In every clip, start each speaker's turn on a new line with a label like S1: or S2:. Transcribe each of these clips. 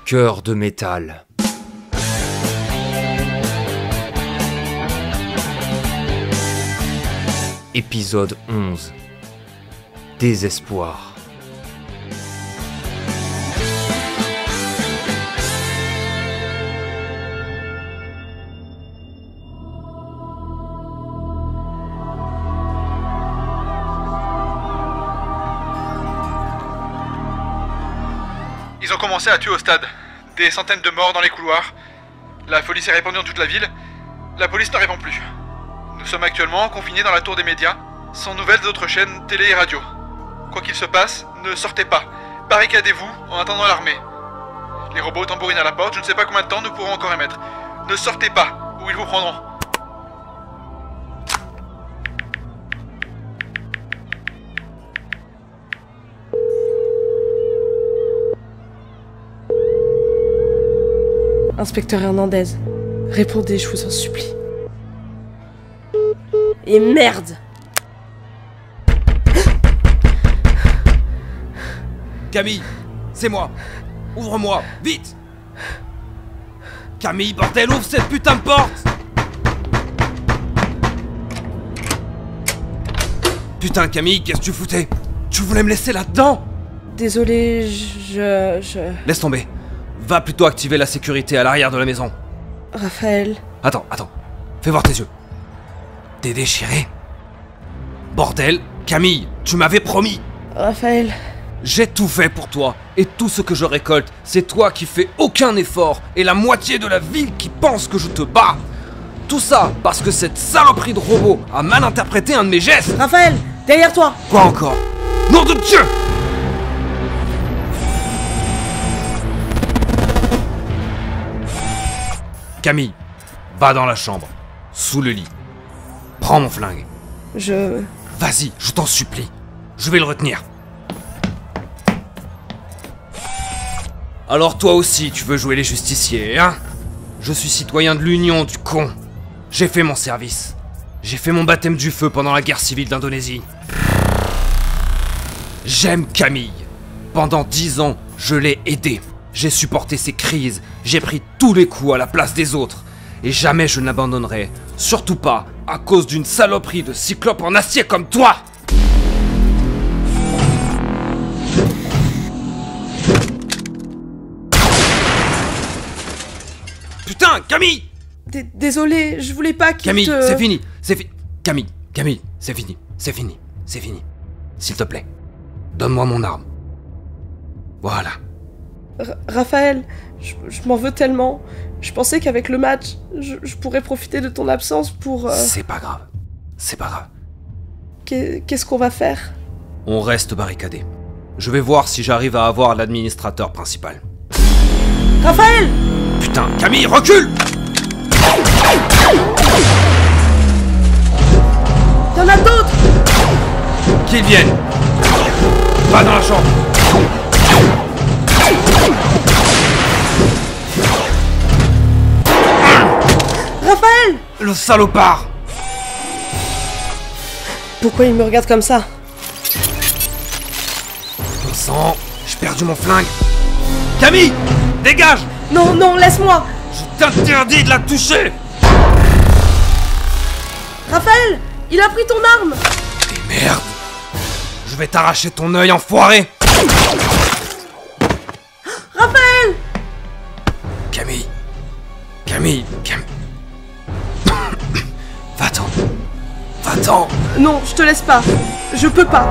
S1: Cœur de métal. Épisode 11. Désespoir.
S2: Ils ont commencé à tuer au stade. Des centaines de morts dans les couloirs. La folie s'est répandue dans toute la ville. La police ne répond plus. Nous sommes actuellement confinés dans la tour des médias, sans nouvelles d'autres chaînes télé et radio. Quoi qu'il se passe, ne sortez pas. Barricadez-vous en attendant l'armée. Les robots tambourinent à la porte, je ne sais pas combien de temps nous pourrons encore émettre. Ne sortez pas, ou ils vous prendront.
S3: Inspecteur Hernandez, répondez, je vous en supplie. Et merde!
S4: Camille, c'est moi. Ouvre-moi, vite. Camille, bordel, ouvre cette putain de porte. Putain, Camille, qu'est-ce que tu foutais? Tu voulais me laisser là-dedans?
S3: Désolé, je...
S4: Laisse tomber. Va plutôt activer la sécurité à l'arrière de la maison.
S3: Raphaël...
S4: Attends. Fais voir tes yeux. T'es déchiré? Bordel, Camille, tu m'avais promis.
S3: Raphaël...
S4: J'ai tout fait pour toi, et tout ce que je récolte, c'est toi qui fais aucun effort, et la moitié de la ville qui pense que je te bats. Tout ça parce que cette saloperie de robot a mal interprété un de mes gestes.
S3: Raphaël, derrière toi!
S4: Quoi encore? Nom de Dieu! Camille, va dans la chambre, sous le lit. Prends mon flingue. Vas-y, je t'en supplie. Je vais le retenir. Alors toi aussi, tu veux jouer les justiciers, hein? Je suis citoyen de l'Union, du con. J'ai fait mon service. J'ai fait mon baptême du feu pendant la guerre civile d'Indonésie. J'aime Camille. Pendant 10 ans, je l'ai aidé. J'ai supporté ses crises. J'ai pris tous les coups à la place des autres. Et jamais je n'abandonnerai. Surtout pas à cause d'une saloperie de cyclope en acier comme toi! Putain, Camille!
S3: Désolé, je voulais pas qu'il
S4: Camille,
S3: te...
S4: c'est fini, Camille, c'est fini. S'il te plaît, donne-moi mon arme. Voilà.
S3: Raphaël, je m'en veux tellement. Je pensais qu'avec le match, je pourrais profiter de ton absence pour...
S4: C'est pas grave.
S3: Qu'est-ce qu'on va faire?
S4: On reste barricadé. Je vais voir si j'arrive à avoir l'administrateur principal.
S3: Raphaël!
S4: Putain, Camille, recule!
S3: Y'en a d'autres!
S4: Qu'ils viennent! Va dans la chambre!
S3: Raphaël!
S4: Le salopard!
S3: Pourquoi il me regarde comme ça?
S4: Bon sang, j'ai perdu mon flingue! Camille! Dégage!
S3: Non, laisse-moi!
S4: Je t'interdis de la toucher!
S3: Raphaël! Il a pris ton arme!
S4: Et merde! Je vais t'arracher ton œil, enfoiré!
S3: Raphaël!
S4: Camille! Va-t'en!
S3: Non, je te laisse pas. Je peux pas.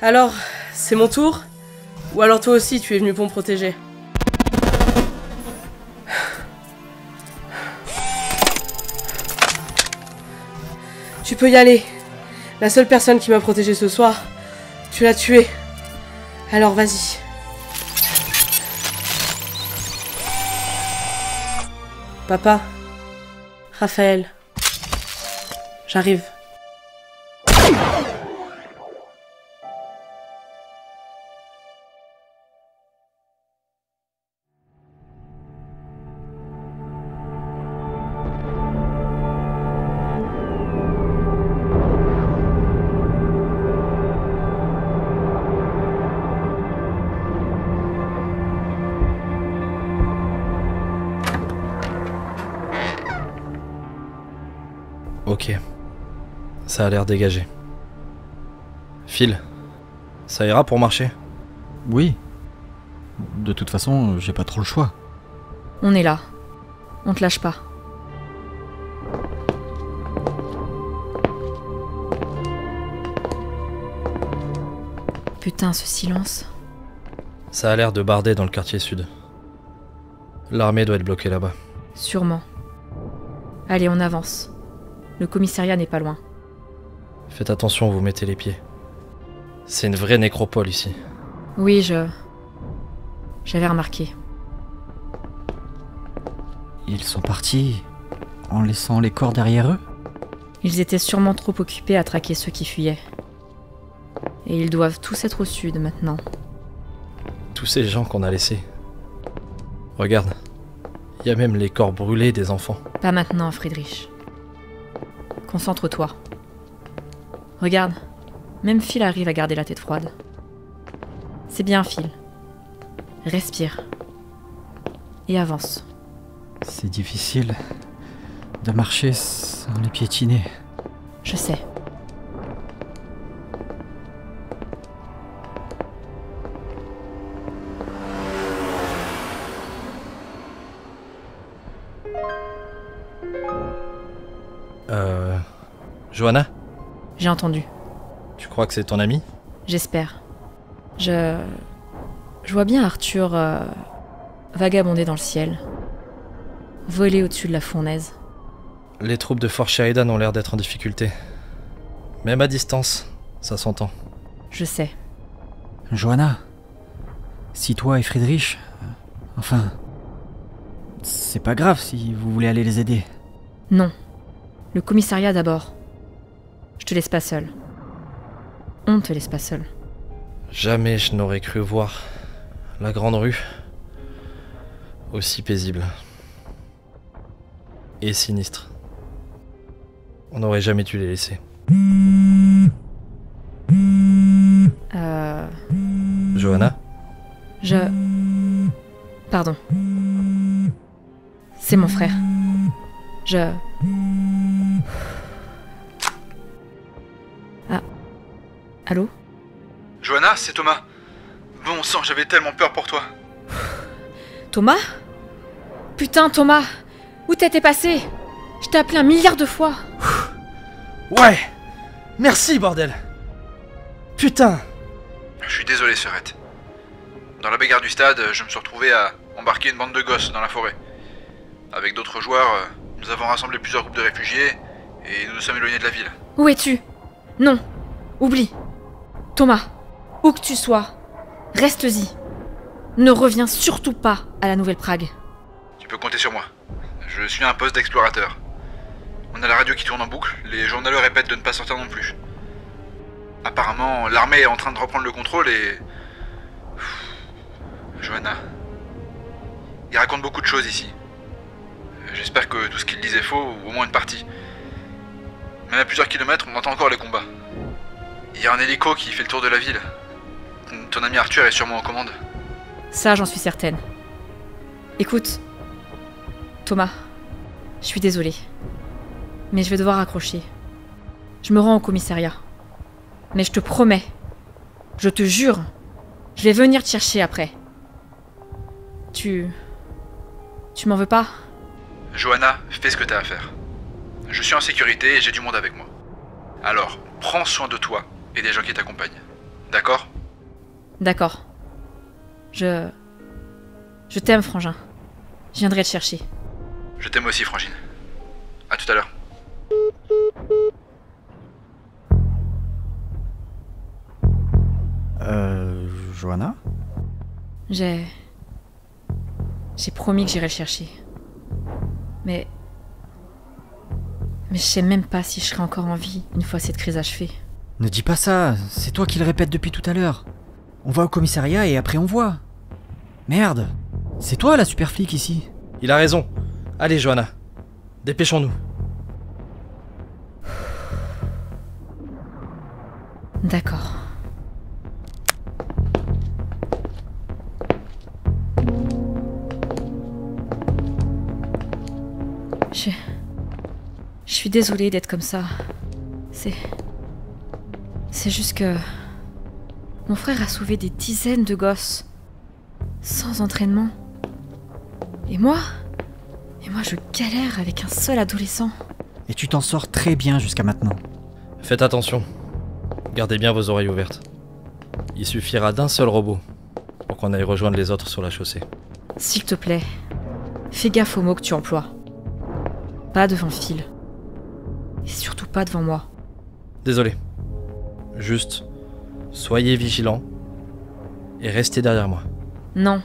S3: Alors, c'est mon tour? Ou alors toi aussi tu es venu pour me protéger? Tu peux y aller. La seule personne qui m'a protégée ce soir, tu l'as tuée. Alors vas-y. Papa, Raphaël, j'arrive.
S5: Ça a l'air dégagé. Phil, ça ira pour marcher?
S6: Oui. De toute façon, j'ai pas trop le choix.
S7: On est là. On te lâche pas. Putain, ce silence.
S5: Ça a l'air de barder dans le quartier sud. L'armée doit être bloquée là-bas.
S7: Sûrement. Allez, on avance. Le commissariat n'est pas loin.
S5: Faites attention où vous mettez les pieds. C'est une vraie nécropole ici.
S7: Oui, j'avais remarqué.
S6: Ils sont partis en laissant les corps derrière eux?
S7: Ils étaient sûrement trop occupés à traquer ceux qui fuyaient. Et ils doivent tous être au sud maintenant.
S5: Tous ces gens qu'on a laissés. Regarde, il y a même les corps brûlés des enfants.
S7: Pas maintenant, Friedrich. Concentre-toi. Regarde, même Phil arrive à garder la tête froide. C'est bien, Phil. Respire. Et avance.
S6: C'est difficile de marcher sans les piétiner.
S7: Je sais.
S5: Johanna?
S7: J'ai entendu.
S5: Tu crois que c'est ton ami?
S7: J'espère. Je vois bien Arthur vagabonder dans le ciel. Voler au-dessus de la fournaise.
S5: Les troupes de Fort Sheridan ont l'air d'être en difficulté. Même à distance, ça s'entend.
S7: Je sais.
S6: Johanna, si toi et Friedrich... Enfin... C'est pas grave si vous voulez aller les aider.
S7: Non. Le commissariat d'abord. Je te laisse pas seul. On te laisse pas seul.
S5: Jamais je n'aurais cru voir la grande rue aussi paisible. Et sinistre. On n'aurait jamais dû les laisser. Johanna?
S7: Pardon. C'est mon frère. Ah. Allô?
S2: Johanna, c'est Thomas. Bon sang, j'avais tellement peur pour toi.
S7: Thomas? Putain, Thomas! Où t'étais passé? Je t'ai appelé 1 milliard de fois.
S5: Ouais! Merci, bordel! Putain!
S2: Je suis désolé, Serrette. Dans la bagarre du stade, je me suis retrouvé à embarquer une bande de gosses dans la forêt. Avec d'autres joueurs, nous avons rassemblé plusieurs groupes de réfugiés et nous nous sommes éloignés de la ville.
S7: Où es-tu? Non, oublie. Thomas, où que tu sois, reste-y. Ne reviens surtout pas à la Nouvelle-Prague.
S2: Tu peux compter sur moi. Je suis un poste d'explorateur. On a la radio qui tourne en boucle, les journaleux répètent de ne pas sortir non plus. Apparemment, l'armée est en train de reprendre le contrôle et... Johanna... Il raconte beaucoup de choses ici. J'espère que tout ce qu'il disent est faux, ou au moins une partie. Même à plusieurs kilomètres, on entend encore les combats. Il y a un hélico qui fait le tour de la ville. Ton ami Arthur est sûrement en commande.
S7: Ça, j'en suis certaine. Écoute, Thomas, je suis désolée. Mais je vais devoir raccrocher. Je me rends au commissariat. Mais je te promets, je te jure, je vais venir te chercher après. Tu m'en veux pas?
S2: Johanna, fais ce que t'as à faire. Je suis en sécurité et j'ai du monde avec moi. Alors, prends soin de toi et des gens qui t'accompagnent. D'accord?
S7: D'accord. Je t'aime, frangin. Je viendrai te chercher.
S2: Je t'aime aussi, Frangine. À tout à l'heure.
S6: Johanna?
S7: J'ai promis que j'irais le chercher. Mais je sais même pas si je serai encore en vie une fois cette crise achevée.
S6: Ne dis pas ça, c'est toi qui le répètes depuis tout à l'heure. On va au commissariat et après on voit. Merde, c'est toi la super flic ici.
S5: Il a raison. Allez, Johanna, dépêchons-nous.
S7: D'accord. Je suis désolée d'être comme ça. C'est juste que... Mon frère a sauvé des dizaines de gosses. Sans entraînement. Et moi, je galère avec un seul adolescent.
S6: Et tu t'en sors très bien jusqu'à maintenant.
S5: Faites attention. Gardez bien vos oreilles ouvertes. Il suffira d'un seul robot pour qu'on aille rejoindre les autres sur la chaussée.
S7: S'il te plaît, fais gaffe aux mots que tu emploies. Pas devant Phil. Et surtout pas devant moi.
S5: Désolé. Juste, soyez vigilants et restez derrière moi.
S7: Non,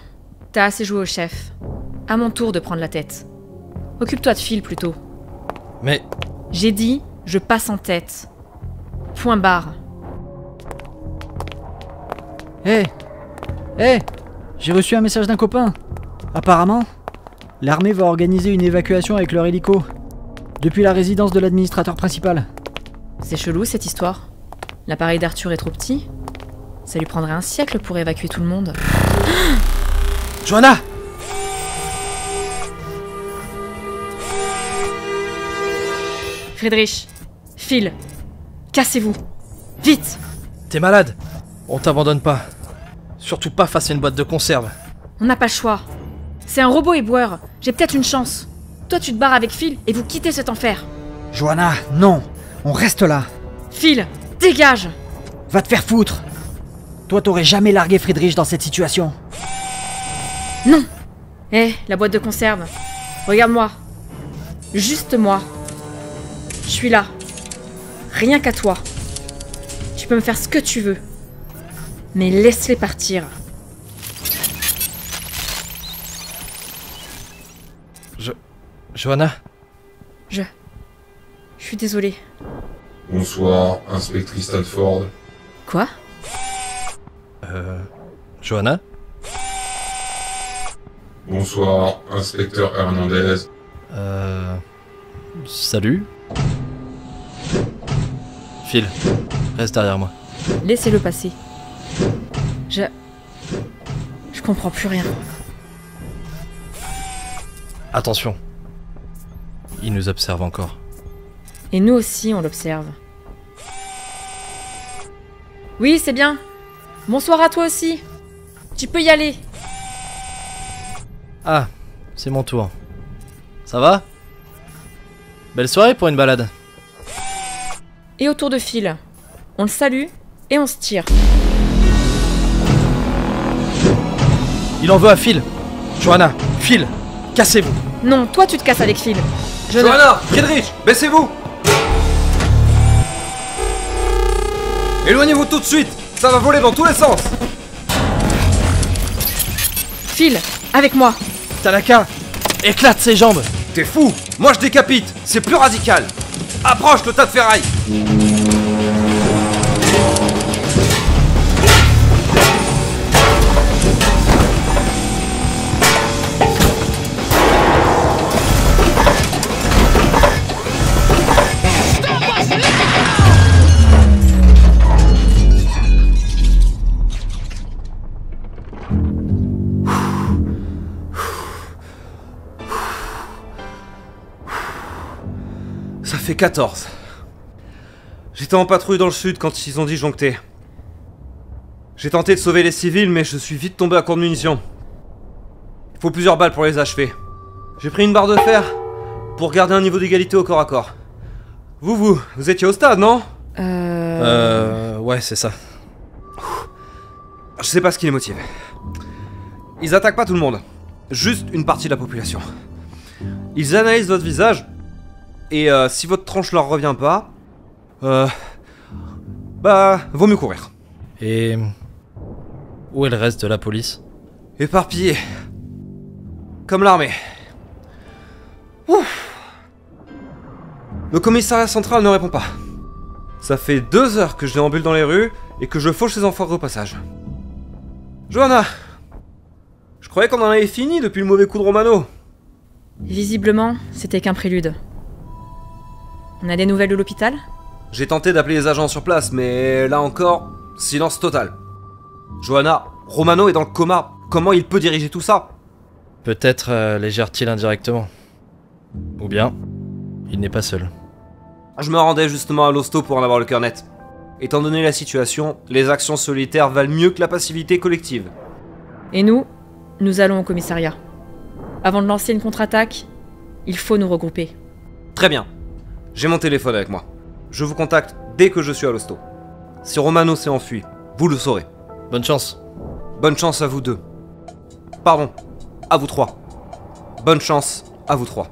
S7: t'as assez joué au chef. À mon tour de prendre la tête. Occupe-toi de Phil plutôt.
S5: Mais
S7: J'ai dit, je passe en tête. Point barre.
S6: Hé j'ai reçu un message d'un copain. Apparemment, l'armée va organiser une évacuation avec leur hélico. Depuis la résidence de l'administrateur principal.
S7: C'est chelou cette histoire. L'appareil d'Arthur est trop petit. Ça lui prendrait un siècle pour évacuer tout le monde.
S5: Johanna!
S7: Friedrich, Phil, cassez-vous. Vite!
S5: T'es malade? On t'abandonne pas. Surtout pas face à une boîte de conserve.
S7: On n'a pas le choix. C'est un robot éboueur. J'ai peut-être une chance. Toi, tu te barres avec Phil et vous quittez cet enfer.
S6: Johanna, non, on reste là.
S7: Phil, dégage!
S6: Va te faire foutre. Toi, t'aurais jamais largué Friedrich dans cette situation.
S7: Non! Hé, la boîte de conserve. Regarde-moi. Juste moi. Je suis là. Rien qu'à toi. Tu peux me faire ce que tu veux. Mais laisse-les partir.
S5: Johanna?
S7: Je suis désolée.
S8: Bonsoir, inspectrice Stanford.
S7: Quoi?
S5: Johanna?
S8: Bonsoir, inspecteur Hernandez.
S5: Salut? Phil, reste derrière moi.
S7: Laissez-le passer. Je comprends plus rien.
S5: Attention. Il nous observe encore.
S7: Et nous aussi, on l'observe. Oui, c'est bien. Bonsoir à toi aussi. Tu peux y aller.
S5: Ah, c'est mon tour. Ça va? Belle soirée pour une balade.
S7: Et autour de Phil. On le salue et on se tire.
S5: Il en veut à Phil. Johanna, Phil, cassez-vous.
S7: Non, toi tu te casses avec Phil. Je ne-
S4: Johanna, Friedrich, baissez-vous! Éloignez-vous tout de suite! Ça va voler dans tous les sens!
S7: Phil, avec moi.
S5: Tanaka, éclate ses jambes.
S4: T'es fou! Moi je décapite! C'est plus radical! Approche le tas de ferraille! Ça fait 14. J'étais en patrouille dans le sud quand ils ont dit joncter. J'ai tenté de sauver les civils, mais je suis vite tombé à court de munitions. Il faut plusieurs balles pour les achever. J'ai pris une barre de fer pour garder un niveau d'égalité au corps à corps. Vous étiez au stade, non?
S5: Ouais, c'est ça.
S4: Je sais pas ce qui les motive. Ils attaquent pas tout le monde. Juste une partie de la population. Ils analysent votre visage. Et si votre tronche leur revient pas... vaut mieux courir.
S5: Et où est le reste de la police?
S4: Éparpillé. Comme l'armée. Ouf. Le commissariat central ne répond pas. Ça fait 2 heures que je déambule dans les rues et que je fauche ces enfoirés au passage. Johanna, je croyais qu'on en avait fini depuis le mauvais coup de Romano.
S7: Visiblement, c'était qu'un prélude. On a des nouvelles de l'hôpital?
S4: J'ai tenté d'appeler les agents sur place, mais là encore, silence total. Johanna, Romano est dans le coma. Comment il peut diriger tout ça?
S5: Peut-être les gère-t-il indirectement. Ou bien, il n'est pas seul.
S4: Je me rendais justement à l'hosto pour en avoir le cœur net. Étant donné la situation, les actions solitaires valent mieux que la passivité collective.
S7: Et nous allons au commissariat. Avant de lancer une contre-attaque, il faut nous regrouper.
S4: Très bien. J'ai mon téléphone avec moi. Je vous contacte dès que je suis à l'hosto. Si Romano s'est enfui, vous le saurez.
S5: Bonne chance.
S4: Bonne chance à vous deux. Pardon, à vous trois. Bonne chance à vous trois.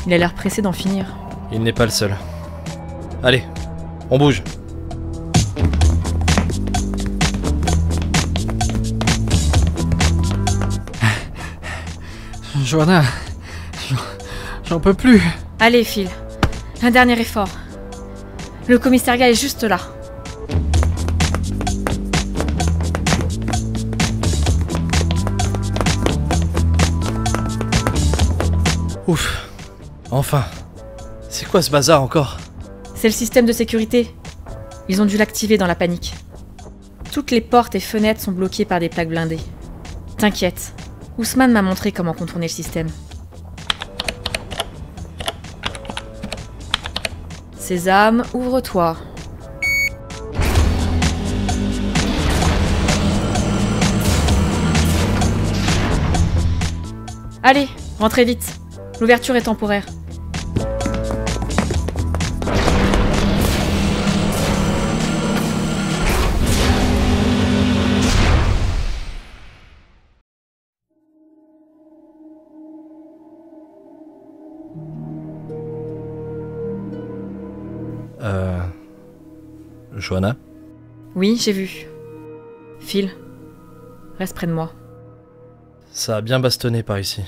S7: Il a l'air pressé d'en finir.
S5: Il n'est pas le seul. Allez, on bouge.
S6: Johanna, j'en peux plus.
S7: Allez, Phil. Un dernier effort. Le commissariat est juste là.
S5: Ouf. Enfin. C'est quoi ce bazar encore?
S7: C'est le système de sécurité. Ils ont dû l'activer dans la panique. Toutes les portes et fenêtres sont bloquées par des plaques blindées. T'inquiète, Ousmane m'a montré comment contourner le système. Sésame, ouvre-toi. Allez, rentrez vite. L'ouverture est temporaire.
S5: Johanna?
S7: Oui, j'ai vu. Phil, reste près de moi.
S5: Ça a bien bastonné par ici.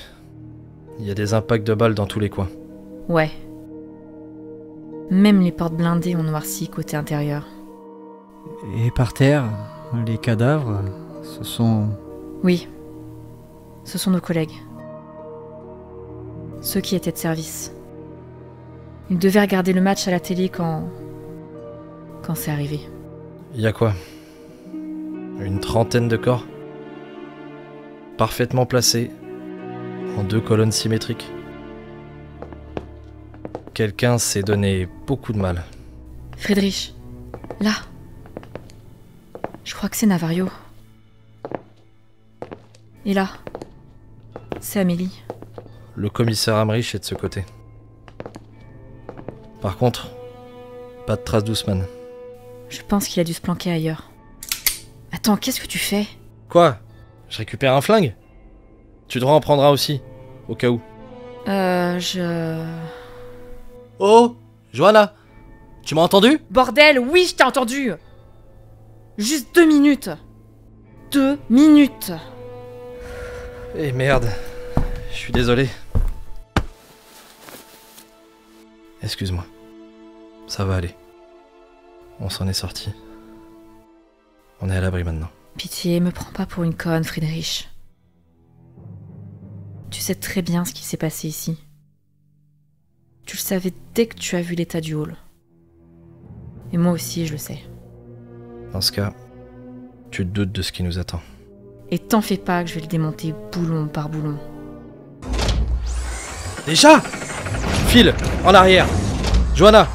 S5: Il y a des impacts de balles dans tous les coins.
S7: Ouais. Même les portes blindées ont noirci côté intérieur.
S6: Et par terre, les cadavres, ce sont...
S7: Oui. Ce sont nos collègues. Ceux qui étaient de service. Ils devaient regarder le match à la télé quand c'est arrivé.
S5: Il y a quoi? Une trentaine de corps? Parfaitement placés, en 2 colonnes symétriques. Quelqu'un s'est donné beaucoup de mal.
S7: Friedrich, là. Je crois que c'est Navario. Et là, c'est Amélie.
S5: Le commissaire Amrich est de ce côté. Par contre, pas de trace d'Ousmane.
S7: Je pense qu'il a dû se planquer ailleurs. Attends, qu'est-ce que tu fais?
S5: Quoi? Je récupère un flingue? Tu devras en prendre un aussi, au cas où. Oh, Johanna, tu m'as entendu?
S7: Bordel, oui, je t'ai entendu! Juste 2 minutes. 2 minutes.
S5: Eh merde, je suis désolé. Excuse-moi. Ça va aller. On s'en est sorti. On est à l'abri maintenant.
S7: Pitié, me prends pas pour une conne, Friedrich. Tu sais très bien ce qui s'est passé ici. Tu le savais dès que tu as vu l'état du hall. Et moi aussi, je le sais.
S5: Dans ce cas, tu te doutes de ce qui nous attend.
S7: Et t'en fais pas que je vais le démonter boulon par boulon.
S5: Déjà? File, en arrière. Johanna.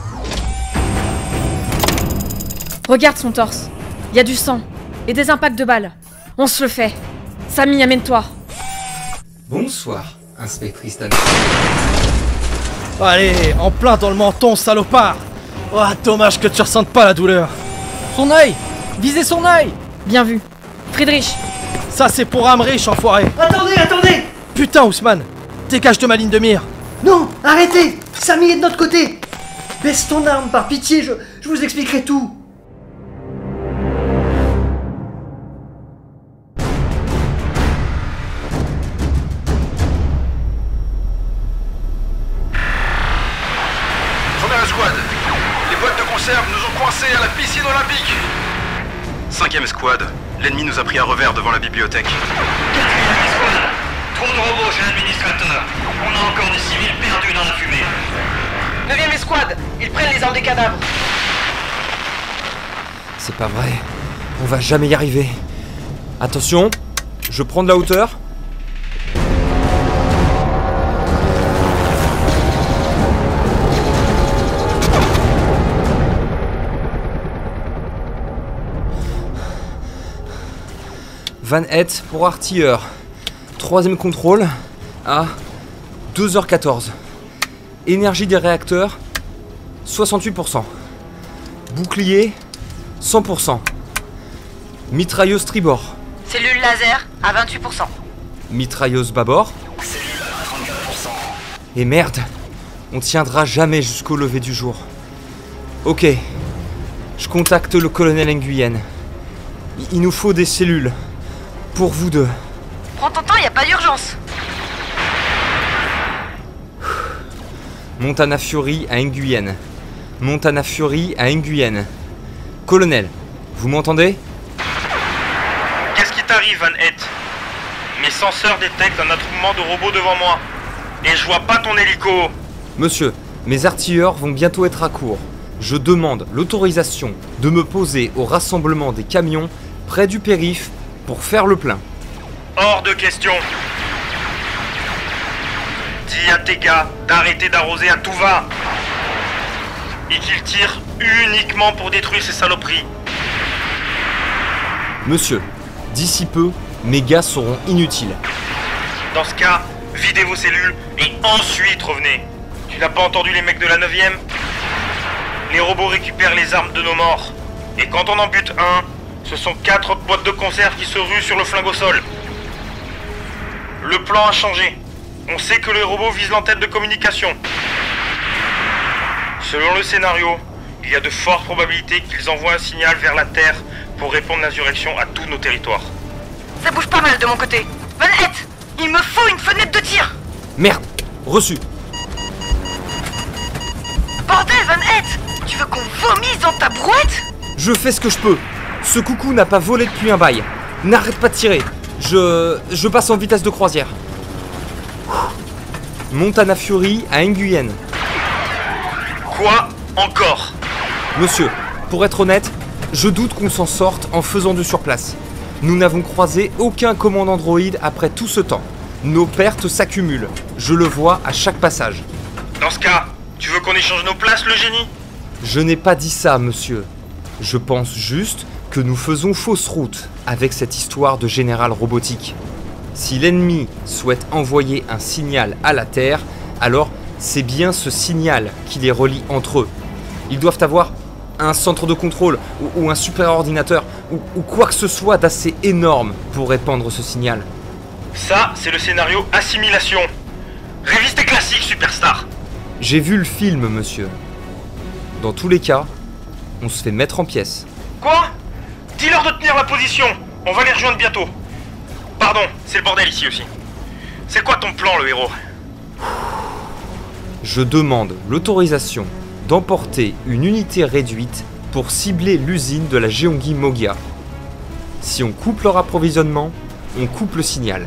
S7: Regarde son torse. Il y a du sang. Et des impacts de balles. On se le fait. Samy, amène-toi.
S1: Bonsoir, inspectrice Dan.
S5: Allez, en plein dans le menton, salopard. Oh, dommage que tu ressentes pas la douleur. Son œil. Visez son œil.
S7: Bien vu. Friedrich.
S5: Ça, c'est pour Amrich, enfoiré.
S9: Attendez!
S5: Putain, Ousmane. Dégage de ma ligne de mire.
S9: Non, arrêtez! Samy est de notre côté! Baisse ton arme, par pitié, je vous expliquerai tout!
S2: Première escouade, les boîtes de conserve nous ont coincés à la piscine olympique.
S10: 5ème escouade, l'ennemi nous a pris à revers devant la bibliothèque.
S11: 4ème escouade, trop de robots chez l'administrateur. On a encore des civils perdus dans la fumée.
S9: 9ème escouade, ils prennent les armes des cadavres.
S1: C'est pas vrai. On va jamais y arriver. Attention, je prends de la hauteur. Van Het pour artilleur. 3e contrôle à 2h14. Énergie des réacteurs, 68%. Bouclier, 100%. Mitrailleuse tribord.
S12: Cellule laser à 28%.
S1: Mitrailleuse bâbord.
S11: Cellule à 34%.
S1: Et merde, on tiendra jamais jusqu'au lever du jour. Ok, je contacte le colonel Nguyen. Il nous faut des cellules. Pour vous deux.
S12: Prends ton temps, y a pas d'urgence.
S1: Montana Fury à Nguyen. Montana Fury à Nguyen. Colonel, vous m'entendez?
S13: Qu'est-ce qui t'arrive, Van Het? Mes senseurs détectent un attroupement de robots devant moi. Et je vois pas ton hélico.
S1: Monsieur, mes artilleurs vont bientôt être à court. Je demande l'autorisation de me poser au rassemblement des camions près du périph' pour faire le plein.
S13: Hors de question. Dis à tes gars d'arrêter d'arroser à tout va. Et qu'ils tirent uniquement pour détruire ces saloperies.
S1: Monsieur, d'ici peu, mes gars seront inutiles.
S13: Dans ce cas, videz vos cellules et ensuite revenez. Tu n'as pas entendu les mecs de la 9e? Les robots récupèrent les armes de nos morts. Et quand on en bute un, ce sont 4 boîtes de conserve qui se ruent sur le flingue au sol. Le plan a changé. On sait que les robots visent l'antenne de communication. Selon le scénario, il y a de fortes probabilités qu'ils envoient un signal vers la Terre pour répondre l'insurrection à tous nos territoires.
S12: Ça bouge pas mal de mon côté. Van Het, il me faut une fenêtre de tir.
S1: Merde, reçu.
S12: Bordel, Van Het, tu veux qu'on vomisse dans ta brouette?
S1: Je fais ce que je peux. Ce coucou n'a pas volé depuis un bail. N'arrête pas de tirer. Je passe en vitesse de croisière. Montana Fury à Nguyen.
S13: Quoi encore?
S1: Monsieur, pour être honnête, je doute qu'on s'en sorte en faisant du surplace. Nous n'avons croisé aucun commandant droïde après tout ce temps. Nos pertes s'accumulent. Je le vois à chaque passage.
S13: Dans ce cas, tu veux qu'on échange nos places, le génie?
S1: Je n'ai pas dit ça, monsieur. Je pense juste que nous faisons fausse route avec cette histoire de général robotique. Si l'ennemi souhaite envoyer un signal à la Terre, alors c'est bien ce signal qui les relie entre eux. Ils doivent avoir un centre de contrôle ou un super ordinateur ou quoi que ce soit d'assez énorme pour répandre ce signal.
S13: Ça, c'est le scénario assimilation. Révise tes classiques, superstar.
S1: J'ai vu le film, monsieur. Dans tous les cas, on se fait mettre en pièces.
S13: Quoi? Dis-leur de tenir la position. On va les rejoindre bientôt. Pardon, c'est le bordel ici aussi. C'est quoi ton plan, le héros?
S1: Je demande l'autorisation d'emporter une unité réduite pour cibler l'usine de la Gyeonggi Mogia. Si on coupe leur approvisionnement, on coupe le signal.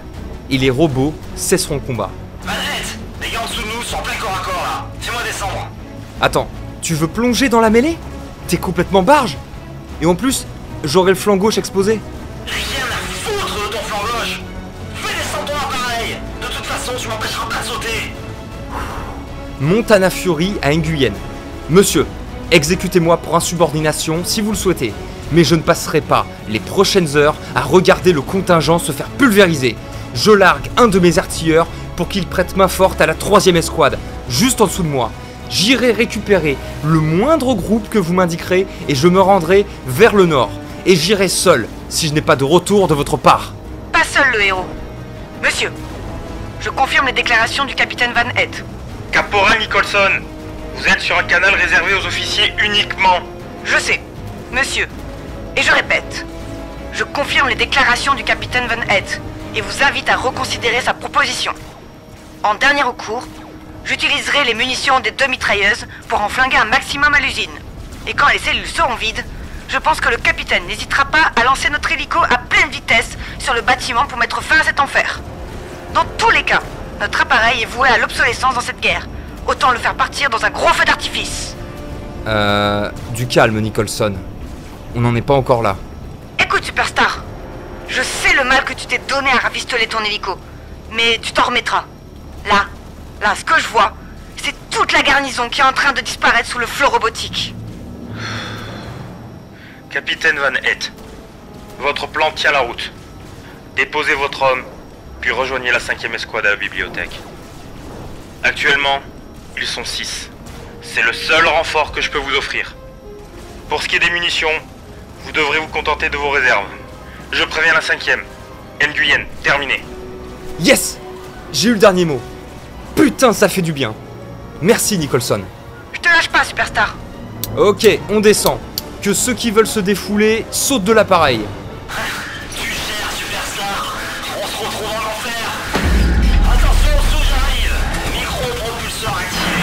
S1: Et les robots cesseront le combat.
S11: Van Het, les gars en dessous de nous sont en plein corps à corps là. Fais-moi descendre.
S1: Attends, tu veux plonger dans la mêlée? T'es complètement barge. Et en plus, j'aurai le flanc gauche exposé.
S11: Rien à foutre de ton flanc gauche. Fais descendre ton appareil. De toute façon, tu m'empêcheras pas de sauter.
S1: Montana Fury à Nguyen. Monsieur, exécutez-moi pour insubordination si vous le souhaitez. Mais je ne passerai pas les prochaines heures à regarder le contingent se faire pulvériser. Je largue un de mes artilleurs pour qu'il prête main forte à la 3e escouade, juste en dessous de moi. J'irai récupérer le moindre groupe que vous m'indiquerez et je me rendrai vers le nord. Et j'irai seul si je n'ai pas de retour de votre part.
S12: Pas seul, le héros. Monsieur, je confirme les déclarations du capitaine Van Het.
S13: Caporal Nicholson, vous êtes sur un canal réservé aux officiers uniquement.
S12: Je sais, monsieur. Et je répète, je confirme les déclarations du capitaine Van Het et vous invite à reconsidérer sa proposition. En dernier recours, j'utiliserai les munitions des 2 mitrailleuses pour en flinguer un maximum à l'usine. Et quand les cellules seront vides, je pense que le capitaine n'hésitera pas à lancer notre hélico à pleine vitesse sur le bâtiment pour mettre fin à cet enfer. Dans tous les cas, notre appareil est voué à l'obsolescence dans cette guerre. Autant le faire partir dans un gros feu d'artifice.
S1: Du calme, Nicholson. On n'en est pas encore là.
S12: Écoute, Superstar, je sais le mal que tu t'es donné à rafistoler ton hélico, mais tu t'en remettras. Là, ce que je vois, c'est toute la garnison qui est en train de disparaître sous le flot robotique.
S13: Capitaine Van Het, votre plan tient la route. déposez votre homme, puis rejoignez la 5e escouade à la bibliothèque. Actuellement, ils sont 6. C'est le seul renfort que je peux vous offrir. Pour ce qui est des munitions, vous devrez vous contenter de vos réserves. Je préviens la 5e. Nguyen, terminé.
S1: Yes! J'ai eu le dernier mot. Putain, ça fait du bien. Merci, Nicholson.
S12: Je te lâche pas, Superstar.
S1: Ok, on descend. Que ceux qui veulent se défouler sautent de l'appareil.
S11: Tu gères, Superstar. On se retrouve en enfer. Attention, sous j'arrive. Micro-propulseur activé.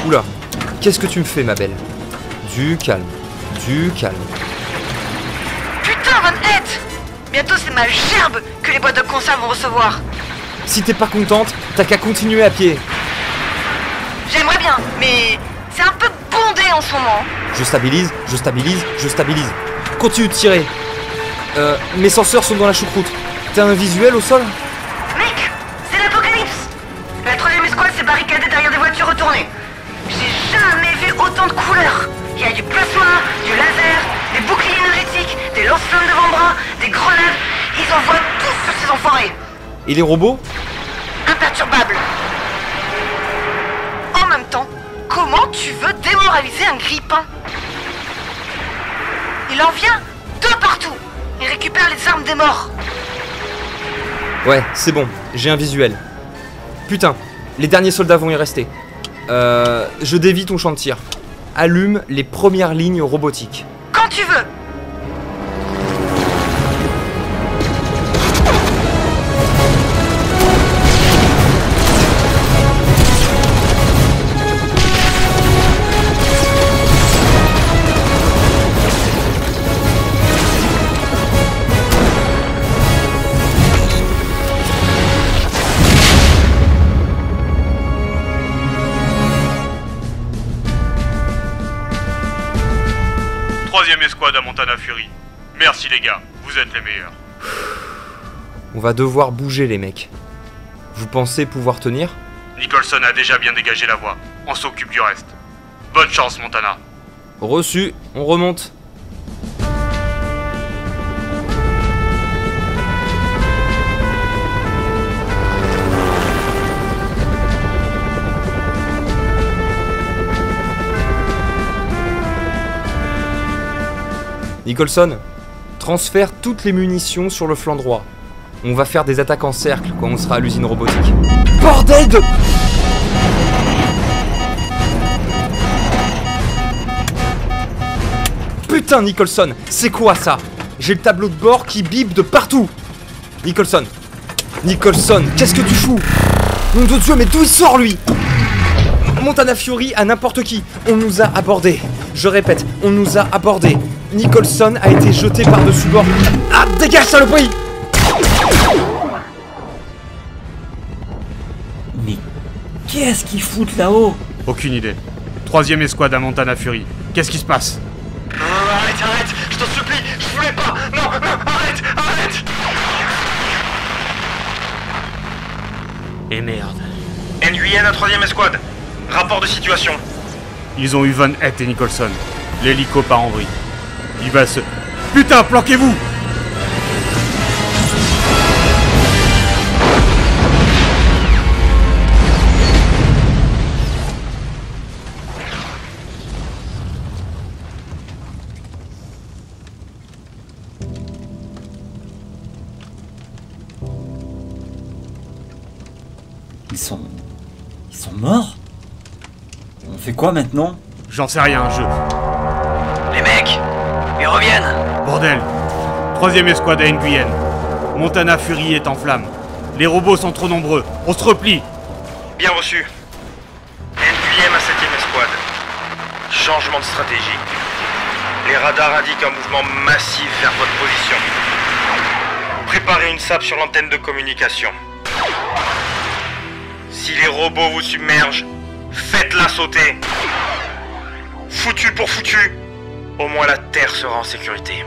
S1: Oula, qu'est-ce que tu me fais, ma belle? Du calme, du calme.
S12: Putain, Van Hett! Bientôt c'est ma gerbe que les boîtes de conserve vont recevoir.
S1: Si t'es pas contente, t'as qu'à continuer à pied.
S12: J'aimerais bien, mais c'est un peu bondé en ce moment.
S1: Je stabilise, je stabilise, je stabilise. Continue de tirer. Mes senseurs sont dans la choucroute. T'as un visuel au sol?
S12: Mec, c'est l'apocalypse. La 3e escouade s'est barricadée derrière des voitures retournées. J'ai jamais vu autant de couleurs. Il y a du plasma, du laser, des boucliers énergétiques, des lance-flammes de vent-bras, des grenades. Ils envoient tout sur ces enfoirés.
S1: Et les robots?
S12: Imperturbables. En même temps, comment tu veux démoraliser un grippin? Il en vient de partout. Il récupère les armes des morts.
S1: Ouais, c'est bon, j'ai un visuel. Putain, les derniers soldats vont y rester. Je dévie ton champ de tir. Allume les premières lignes robotiques.
S12: Quand tu veux.
S13: Escouade à Montana Fury. Merci les gars, vous êtes les meilleurs.
S1: On va devoir bouger les mecs. Vous pensez pouvoir tenir?
S13: Nicholson a déjà bien dégagé la voie. On s'occupe du reste. Bonne chance Montana.
S1: Reçu, on remonte. Nicholson, transfère toutes les munitions sur le flanc droit. On va faire des attaques en cercle quand on sera à l'usine robotique. Bordel de... Putain, Nicholson, c'est quoi ça? J'ai le tableau de bord qui bip de partout. Nicholson, qu'est-ce que tu fous? Mon Dieu, mais d'où il sort lui? Montana Fury à n'importe qui. On nous a abordés. Je répète, on nous a abordés. Nicholson a été jeté par-dessus bord. Ah, dégage, saloperie!
S14: Mais qu'est-ce qu'ils foutent là-haut?
S13: Aucune idée. 3e escouade à Montana Fury. Qu'est-ce qui se passe?
S11: Arrête, je t'en supplie, je voulais pas. Non, arrête.
S14: Et merde.
S13: Nguyen à 3e escouade. Rapport de situation. Ils ont eu Van Hett et Nicholson. L'hélico part en vrille. Il va se... Putain, planquez-vous!
S14: Ils sont morts? On fait quoi maintenant?
S13: J'en sais rien,
S11: Les mecs, ils reviennent.
S13: Bordel! 3e escouade à Nguyen. Montana Fury est en flammes. Les robots sont trop nombreux. On se replie. Bien reçu. Nguyen à 7e escouade. Changement de stratégie. Les radars indiquent un mouvement massif vers votre position. Préparez une sape sur l'antenne de communication. Si les robots vous submergent, faites-la sauter. Foutu pour foutu, au moins la Terre sera en sécurité.